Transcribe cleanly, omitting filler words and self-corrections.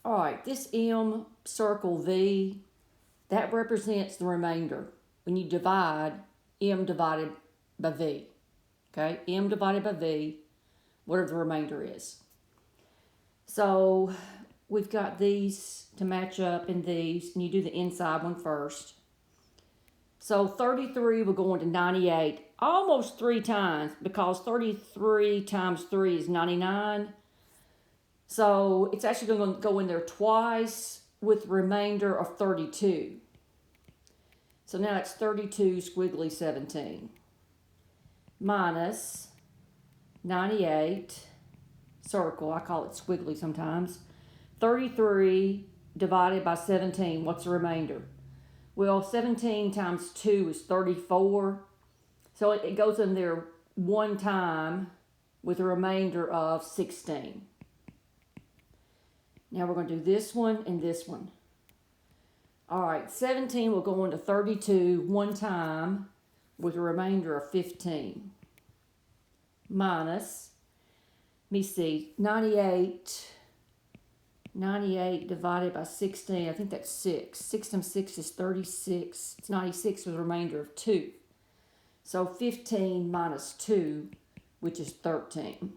All right, this M circle V, that represents the remainder. When you divide, M divided by V. Okay, M divided by V, whatever the remainder is. So we've got these to match up in these, and you do the inside one first. So 33 will go into 98 almost 3 times because 33 times 3 is 99. So it's actually going to go in there twice with remainder of 32. So now it's 32 squiggly 17 minus 98 circle, I call it squiggly sometimes, 33 divided by 17, what's the remainder? Well, 17 times 2 is 34. So it goes in there one time with a remainder of 16. Now we're going to do this one and this one. All right, 17 will go into 32 one time with a remainder of 15. Minus, let me see, 98 divided by 16, I think that's 6. 6 times 6 is 36. It's 96 with a remainder of 2. So 15 minus 2, which is 13.